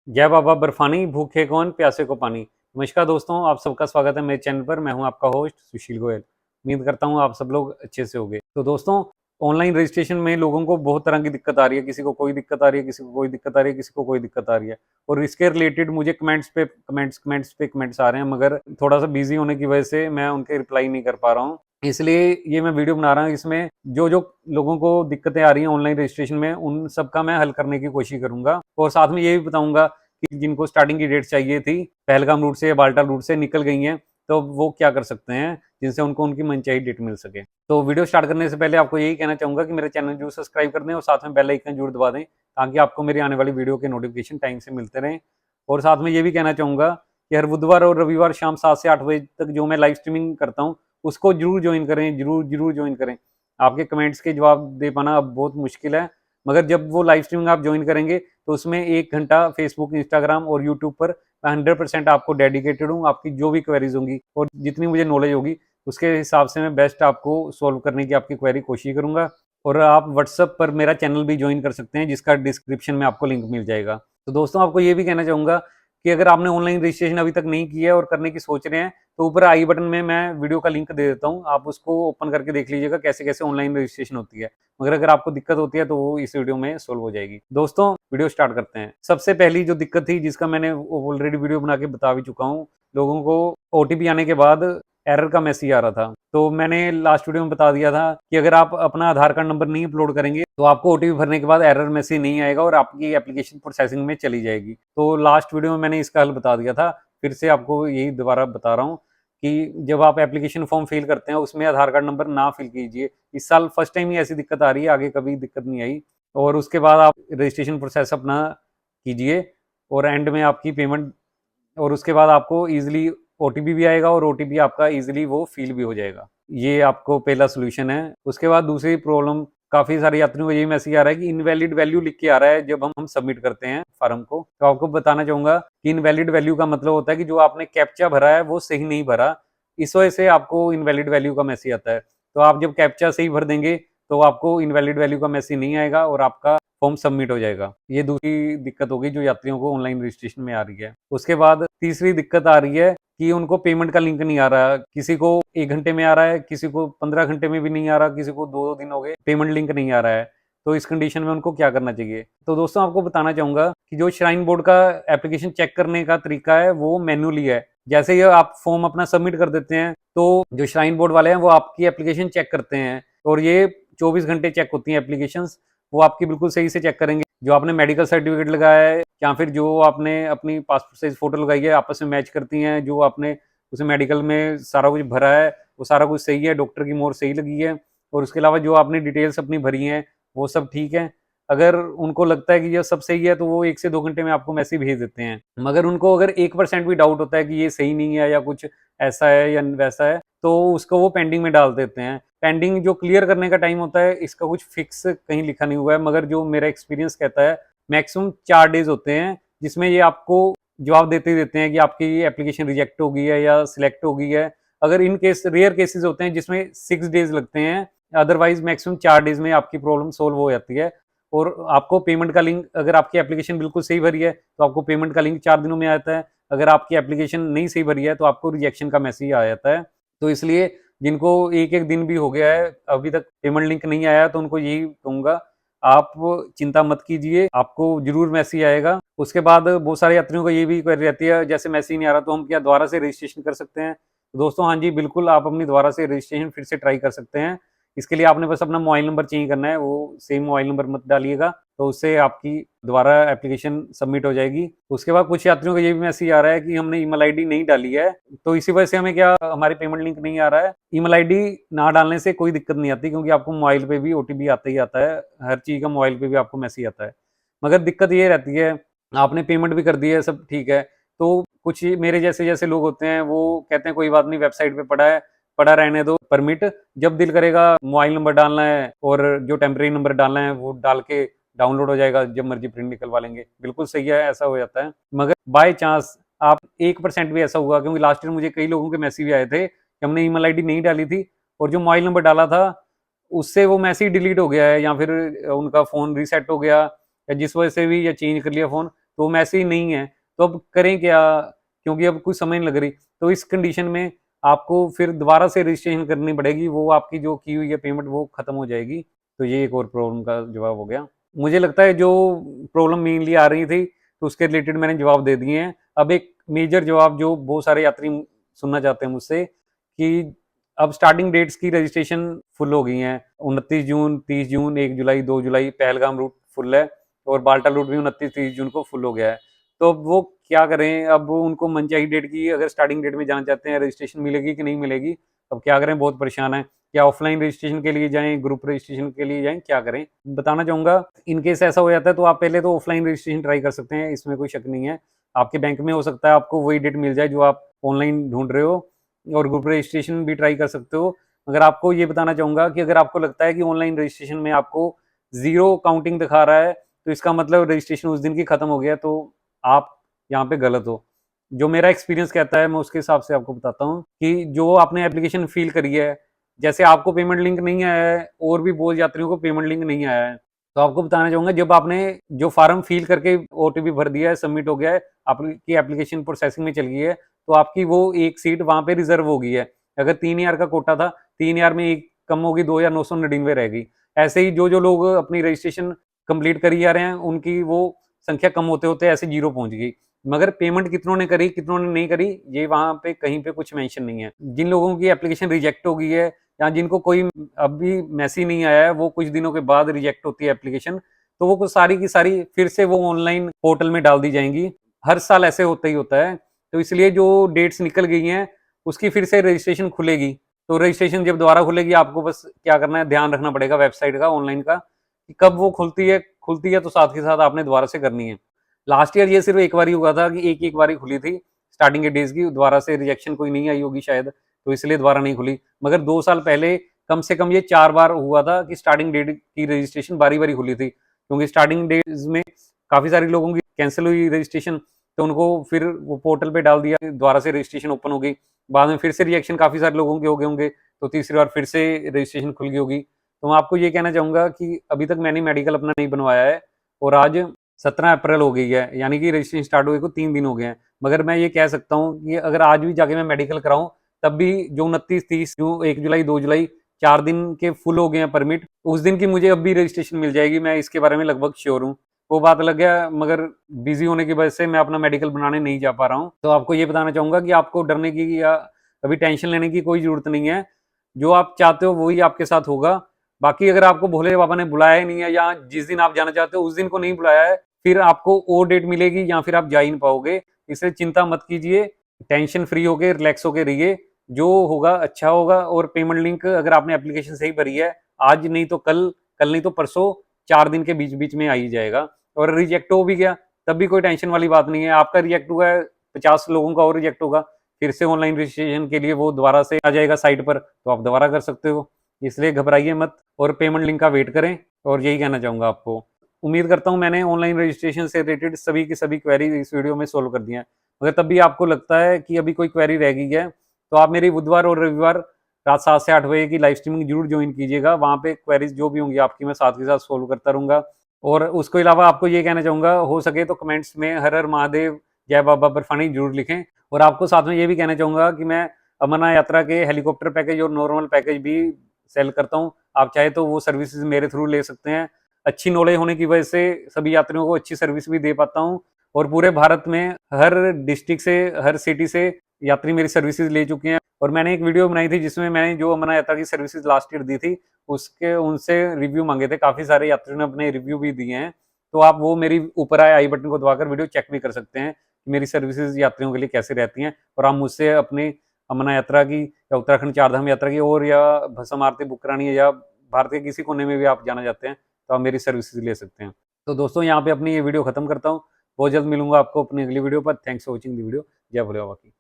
जय बाबा बर्फानी, भूखे कौन प्यासे को पानी। नमस्कार दोस्तों, आप सबका स्वागत है मेरे चैनल पर। मैं हूं आपका होस्ट सुशील गोयल। उम्मीद करता हूं आप सब लोग अच्छे से होंगे। तो दोस्तों, ऑनलाइन रजिस्ट्रेशन में लोगों को बहुत तरह की दिक्कत आ रही है। किसी को कोई दिक्कत आ रही है, किसी को कोई दिक्कत आ रही है, किसी को कोई दिक्कत आ रही है। और इसके रिलेटेड मुझे कमेंट्स आ रहे हैं, मगर थोड़ा सा बिजी होने की वजह से मैं उनके रिप्लाई नहीं कर पा रहा हूँ। इसलिए ये मैं वीडियो बना रहा हूँ। इसमें जो जो लोगों को दिक्कतें आ रही हैं ऑनलाइन रजिस्ट्रेशन में, उन सब का मैं हल करने की कोशिश करूंगा। और साथ में ये भी बताऊंगा कि जिनको स्टार्टिंग की डेट चाहिए थी पहलगाम रूट से या बाल्टाल रूट से निकल गई हैं, तो वो क्या कर सकते हैं जिनसे उनको उनकी मनचाही डेट मिल सके। तो वीडियो स्टार्ट करने से पहले आपको यही कहना चाहूंगा कि मेरे चैनल जरूर सब्सक्राइब कर दें और साथ में बेल आइकन जरूर दबा दें, ताकि आपको मेरी आने वाली वीडियो के नोटिफिकेशन टाइम से मिलते रहें। और साथ में ये भी कहना चाहूंगा कि हर बुधवार और रविवार शाम 7 से 8 बजे तक जो मैं लाइव स्ट्रीमिंग करता हूँ, उसको जरूर ज्वाइन करें, जरूर जरूर ज्वाइन करें। आपके कमेंट्स के जवाब दे पाना अब बहुत मुश्किल है, मगर जब वो लाइव स्ट्रीमिंग आप ज्वाइन करेंगे तो उसमें 1 घंटा फेसबुक, इंस्टाग्राम और यूट्यूब पर मैं 100% आपको डेडिकेटेड हूँ। आपकी जो भी क्वेरीज होंगी और जितनी मुझे नॉलेज होगी, उसके हिसाब से मैं बेस्ट आपको सॉल्व करने की आपकी क्वेरी कोशिश करूंगा। और आप व्हाट्सएप पर मेरा चैनल भी ज्वाइन कर सकते हैं, जिसका डिस्क्रिप्शन में आपको लिंक मिल जाएगा। तो दोस्तों, आपको ये भी कहना चाहूंगा कि अगर आपने ऑनलाइन रजिस्ट्रेशन अभी तक नहीं किया है और करने की सोच रहे हैं, तो ऊपर आई बटन में मैं वीडियो का लिंक दे देता हूँ, आप उसको ओपन करके देख लीजिएगा कैसे कैसे ऑनलाइन रजिस्ट्रेशन होती है। मगर अगर आपको दिक्कत होती है तो वो इस वीडियो में सोल्व हो जाएगी। दोस्तों, वीडियो स्टार्ट करते हैं। सबसे पहली जो दिक्कत थी, जिसका मैंने ऑलरेडी वीडियो बना के बता भी चुका हूँ, लोगों को ओटीपी आने के बाद एरर का मैसेज आ रहा था। तो मैंने लास्ट वीडियो में बता दिया था कि अगर आप अपना आधार कार्ड नंबर नहीं अपलोड करेंगे तो आपको ओटीपी भरने के बाद एरर मैसेज नहीं आएगा और आपकी एप्लीकेशन प्रोसेसिंग में चली जाएगी। तो लास्ट वीडियो में मैंने इसका हल बता दिया था, फिर से आपको यही दोबारा बता रहा हूँ कि जब आप एप्लीकेशन फॉर्म फिल करते हैं उसमें आधार कार्ड नंबर ना फिल कीजिए। इस साल फर्स्ट टाइम ही ऐसी दिक्कत आ रही है, आगे कभी दिक्कत नहीं आई। और उसके बाद आप रजिस्ट्रेशन प्रोसेस अपना कीजिए और एंड में आपकी पेमेंट, और उसके बाद आपको ईजिली ओटीपी भी आएगा और ओटीपी आपका ईजिली वो फिल भी हो जाएगा। ये आपको पहला सोल्यूशन है। उसके बाद दूसरी प्रॉब्लम, काफी सारे यात्रियों को यही मैसेज आ रहा है कि इनवैलिड वैल्यू लिख के आ रहा है जब हम सबमिट करते हैं फॉर्म को। तो आपको बताना चाहूंगा कि इनवैलिड वैल्यू का मतलब होता है कि जो आपने कैप्चा भरा है वो सही नहीं भरा, इस वजह से आपको इनवैलिड वैल्यू का मैसेज आता है। तो आप जब कैप्चा सही भर देंगे तो आपको इनवैलिड वैल्यू का मैसेज नहीं आएगा और आपका फॉर्म सबमिट हो जाएगा। ये दूसरी दिक्कत होगी जो यात्रियों को ऑनलाइन रजिस्ट्रेशन में आ रही है। उसके बाद तीसरी दिक्कत आ रही है कि उनको पेमेंट का लिंक नहीं आ रहा। किसी को 1 घंटे में आ रहा है, किसी को 15 घंटे में भी नहीं आ रहा, किसी को 2 दिन हो गए पेमेंट लिंक नहीं आ रहा है। तो इस कंडीशन में उनको क्या करना चाहिए? तो दोस्तों, आपको बताना चाहूंगा कि जो श्राइन बोर्ड का एप्लीकेशन चेक करने का तरीका है वो मैन्युअली है। जैसे ही आप फॉर्म अपना सबमिट कर देते हैं तो जो श्राइन बोर्ड वाले हैं वो आपकी एप्लीकेशन चेक करते हैं, और ये 24 घंटे चेक होती हैं एप्लीकेशन। वो आपकी बिल्कुल सही से चेक करेंगे। जो आपने मेडिकल सर्टिफिकेट लगाया है या फिर जो आपने अपनी पासपोर्ट साइज फोटो लगाई है, आपस में मैच करती हैं। जो आपने उसे मेडिकल में सारा कुछ भरा है वो सारा कुछ सही है, डॉक्टर की मोहर सही लगी है। और उसके अलावा जो आपने डिटेल्स अपनी भरी हैं वो सब ठीक है। अगर उनको लगता है कि ये सब सही है तो वो 1 से 2 घंटे में आपको मैसेज भेज देते हैं। मगर उनको अगर 1% भी डाउट होता है कि ये सही नहीं है या कुछ ऐसा है या वैसा है, तो उसको वो पेंडिंग में डाल देते हैं। पेंडिंग जो क्लियर करने का टाइम होता है, इसका कुछ फिक्स कहीं लिखा नहीं हुआ है, मगर जो मेरा एक्सपीरियंस कहता है मैक्सिमम 4 डेज होते हैं, जिसमें ये आपको जवाब देते ही देते हैं कि आपकी एप्लीकेशन रिजेक्ट हो गई है या सिलेक्ट हो गई है। अगर इन केस रेयर केसेस होते हैं जिसमें 6 डेज लगते हैं, अदरवाइज मैक्सिमम 4 डेज में आपकी प्रॉब्लम सोल्व हो जाती है। और आपको पेमेंट का लिंक, अगर आपकी एप्लीकेशन बिल्कुल सही भरी है तो आपको पेमेंट का लिंक 4 दिनों में आता है। अगर आपकी एप्लीकेशन नहीं सही भरी है तो आपको रिजेक्शन का मैसेज आ जाता है। तो इसलिए जिनको एक एक दिन भी हो गया है अभी तक पेमेंट लिंक नहीं आया, तो उनको यही कहूंगा, आप चिंता मत कीजिए, आपको जरूर मैसेज आएगा। उसके बाद बहुत सारे यात्रियों को ये भी क्वेरी रहती है, जैसे मैसेज नहीं आ रहा तो हम क्या दोबारा से रजिस्ट्रेशन कर सकते हैं? तो दोस्तों, हाँ जी, बिल्कुल, आप अपनी दोबारा से रजिस्ट्रेशन फिर से ट्राई कर सकते हैं। इसके लिए आपने बस अपना मोबाइल नंबर चेंज करना है, वो सेम मोबाइल नंबर मत डालिएगा, तो उससे आपकी दोबारा एप्लीकेशन सबमिट हो जाएगी। उसके बाद कुछ यात्रियों को ये भी मैसेज आ रहा है कि हमने ईमेल आईडी नहीं डाली है, तो इसी वजह से हमें क्या, हमारे पेमेंट लिंक नहीं आ रहा है। ईमेल आईडी ना डालने से कोई दिक्कत नहीं आती, क्योंकि आपको मोबाइल पे भी ओटीपी आता ही आता है। हर चीज़ का मोबाइल पे भी आपको मैसेज आता है। मगर दिक्कत ये रहती है, आपने पेमेंट भी कर दी है, सब ठीक है, तो कुछ मेरे जैसे जैसे लोग होते हैं वो कहते हैं कोई बात नहीं, वेबसाइट पे पड़ा है, पड़ा रहने दो परमिट, जब दिल करेगा मोबाइल नंबर डालना है और जो टेम्परेरी नंबर डालना है वो डाल के डाउनलोड हो जाएगा, जब मर्जी प्रिंट निकलवा लेंगे। बिल्कुल सही है, ऐसा हो जाता है। मगर बाय चांस आप 1% भी ऐसा हुआ, क्योंकि लास्ट ईयर मुझे कई लोगों के मैसेज भी आए थे कि हमने ईमेल आईडी नहीं डाली थी और जो मोबाइल नंबर डाला था उससे वो मैसेज डिलीट हो गया है, या फिर उनका फ़ोन रीसेट हो गया, या जिस वजह से भी, या चेंज कर लिया फ़ोन, तो हम ऐसे ही नहीं है, तो अब करें क्या, क्योंकि अब कुछ समय नहीं लग रही। तो इस कंडीशन में आपको फिर दोबारा से रजिस्ट्रेशन करनी पड़ेगी, वो आपकी जो की हुई है पेमेंट वो खत्म हो जाएगी। तो ये एक और प्रॉब्लम का जवाब हो गया। मुझे लगता है जो प्रॉब्लम मेनली आ रही थी तो उसके रिलेटेड मैंने जवाब दे दिए हैं। अब एक मेजर जवाब जो बहुत सारे यात्री सुनना चाहते हैं मुझसे कि अब स्टार्टिंग डेट्स की रजिस्ट्रेशन फुल हो गई हैं। 29 जून, 30 जून, 1 जुलाई, 2 जुलाई पहलगाम रूट फुल है और बाल्टा रूट भी 29-30 जून को फुल हो गया है। तो अब वो क्या करें, अब उनको मनचाही डेट की अगर स्टार्टिंग डेट में जाना चाहते हैं, रजिस्ट्रेशन मिलेगी कि नहीं मिलेगी, अब क्या करें, बहुत परेशान है। क्या ऑफलाइन रजिस्ट्रेशन के लिए जाएं, ग्रुप रजिस्ट्रेशन के लिए जाएं, क्या करें, बताना चाहूंगा। इन केस ऐसा हो जाता है तो आप पहले तो ऑफलाइन रजिस्ट्रेशन ट्राई कर सकते हैं, इसमें कोई शक नहीं है। आपके बैंक में हो सकता है आपको वही डेट मिल जाए जो आप ऑनलाइन ढूंढ रहे हो, और ग्रुप रजिस्ट्रेशन भी ट्राई कर सकते हो। मगर आपको ये बताना चाहूंगा कि अगर आपको लगता है कि ऑनलाइन रजिस्ट्रेशन में आपको जीरो काउंटिंग दिखा रहा है, तो इसका मतलब रजिस्ट्रेशन उस दिन की खत्म हो गया, तो आप यहाँ पे गलत हो। जो मेरा एक्सपीरियंस कहता है मैं उसके हिसाब से आपको बताता हूँ कि जो आपने एप्लीकेशन फिल करी है, जैसे आपको पेमेंट लिंक नहीं आया है और भी बहुत यात्रियों को पेमेंट लिंक नहीं आया है, तो आपको बताना चाहूंगा जब आपने जो फार्म फिल करके ओटीपी भर दिया है, सबमिट हो गया है, आपकी एप्लीकेशन प्रोसेसिंग में चल गई है, तो आपकी वो एक सीट वहां पे रिजर्व हो गई है। अगर 3,000 का कोटा था, 3,000 में एक कम होगी, 2,999 रहेगी। ऐसे ही जो जो लोग अपनी रजिस्ट्रेशन कंप्लीट करी जा रहे हैं उनकी वो संख्या कम होते होते ऐसे जीरो पहुंच गई। मगर पेमेंट कितनों ने करी कितनों ने नहीं करी, ये वहां पे कहीं पे कुछ मेंशन नहीं है। जिन लोगों की एप्लीकेशन रिजेक्ट हो गई है या जिनको कोई अभी मैसेज नहीं आया है, वो कुछ दिनों के बाद रिजेक्ट होती है एप्लीकेशन, तो वो सारी की सारी फिर से वो ऑनलाइन पोर्टल में डाल दी जाएंगी। हर साल ऐसे होता ही होता है। तो इसलिए जो डेट्स निकल गई हैं उसकी फिर से रजिस्ट्रेशन खुलेगी। तो रजिस्ट्रेशन जब दोबारा खुलेगी, आपको बस क्या करना है, ध्यान रखना पड़ेगा वेबसाइट का, ऑनलाइन का, कि कब वो खुलती है तो साथ के साथ आपने दोबारा से करनी है। लास्ट ईयर ये सिर्फ एक बार ही हुआ था कि एक बार ही खुली थी स्टार्टिंग के डेज की, दोबारा से रिजेक्शन कोई नहीं आई होगी शायद, तो इसलिए दोबारा नहीं खुली। मगर 2 साल पहले कम से कम ये 4 बार हुआ था कि स्टार्टिंग डेट की रजिस्ट्रेशन बारी बारी खुली थी, क्योंकि स्टार्टिंग डेज में काफी सारे लोगों की कैंसिल हुई रजिस्ट्रेशन, तो उनको फिर वो पोर्टल पे डाल दिया, दोबारा से रजिस्ट्रेशन ओपन हो गई। बाद में फिर से रिएक्शन काफी सारे लोगों के हो गए होंगे, तो तीसरी बार फिर से रजिस्ट्रेशन खुल गई होगी। तो मैं आपको ये कहना चाहूंगा कि अभी तक मैंने मेडिकल अपना नहीं बनवाया है, और आज 17 अप्रैल हो गई है, यानी कि रजिस्ट्रेशन स्टार्ट हुए को 3 दिन हो गए हैं। मगर मैं ये कह सकता हूँ कि अगर आज भी जाके मैं मेडिकल कराऊं, तब भी जो 29, 30, जो 1 जुलाई, 2 जुलाई 4 दिन के फुल हो गए हैं परमिट, उस दिन की मुझे अब भी रजिस्ट्रेशन मिल जाएगी, मैं इसके बारे में लगभग श्योर हूँ। वो बात अलग है, मगर बिजी होने की वजह से मैं अपना मेडिकल बनाने नहीं जा पा रहा हूँ। तो आपको ये बताना चाहूंगा कि आपको डरने की या अभी टेंशन लेने की कोई जरूरत नहीं है। जो आप चाहते हो वही आपके साथ होगा। बाकी अगर आपको भोले बाबा ने बुलाया ही नहीं है, या जिस दिन आप जाना चाहते हो उस दिन को नहीं बुलाया है, फिर आपको और डेट मिलेगी या फिर आप जा ही नहीं पाओगे। इसलिए चिंता मत कीजिए, टेंशन फ्री होके रिलैक्स होके रहिए, जो होगा अच्छा होगा। और पेमेंट लिंक अगर आपने एप्लीकेशन सही भरी है, आज नहीं तो कल, कल नहीं तो परसों, 4 दिन के बीच बीच में आ ही जाएगा। और रिजेक्ट हो भी गया तब भी कोई टेंशन वाली बात नहीं है। आपका रिजेक्ट हुआ है, 50 लोगों का और रिजेक्ट होगा, फिर से ऑनलाइन रजिस्ट्रेशन के लिए वो दोबारा से आ जाएगा साइट पर, तो आप दोबारा कर सकते हो। इसलिए घबराइए मत और पेमेंट लिंक का वेट करें। और यही कहना चाहूंगा आपको। उम्मीद करता हूं मैंने ऑनलाइन रजिस्ट्रेशन से रिलेटेड सभी की सभी क्वेरी इस वीडियो में सोल्व कर दिया है। अगर तब भी आपको लगता है कि अभी कोई क्वेरी रह गई है, तो आप मेरी बुधवार और रविवार रात 7 से 8 बजे की लाइव स्ट्रीमिंग जरूर ज्वाइन कीजिएगा। वहां पे क्वेरीज जो भी होंगी आपकी मैं साथ के साथ सोल्व करता रहूंगा। और उसके अलावा आपको ये कहना चाहूंगा, हो सके तो कमेंट्स में हर हर महादेव, जय बाबा बर्फानी जरूर लिखें। और आपको साथ में ये भी कहना चाहूंगा कि मैं अमरनाथ यात्रा के हेलीकॉप्टर पैकेज और नॉर्मल पैकेज भी सेल करता हूँ। आप चाहे तो वो सर्विसेज मेरे थ्रू ले सकते हैं। अच्छी नॉलेज होने की वजह से सभी यात्रियों को अच्छी सर्विस भी दे पाता हूँ। और पूरे भारत में हर डिस्ट्रिक्ट से, हर सिटी से यात्री मेरी सर्विसेज ले चुके हैं। और मैंने एक वीडियो बनाई थी जिसमें मैंने जो अमरनाथ यात्रा की सर्विसेज लास्ट ईयर दी थी, उसके उनसे रिव्यू मांगे थे। काफी सारे यात्रियों ने अपने रिव्यू भी दिए हैं, तो आप वो मेरी ऊपर आए आई बटन को दबाकर वीडियो चेक भी कर सकते हैं कि मेरी सर्विसेज यात्रियों के लिए कैसे रहती हैं। और आप मुझसे अपने अमरनाथ यात्रा की या उत्तराखंड चारधाम यात्रा की और या भस्म आरती बुक करानी है, या भारत के किसी कोने में भी आप जाना चाहते हैं, तो आप मेरी सर्विसेज ले सकते हैं। तो दोस्तों यहाँ पे अपनी ये वीडियो खत्म करता हूँ। बहुत जल्द मिलूंगा आपको अपनी अगली वीडियो पर। Thanks for watching the video. जय भोले बाबा की।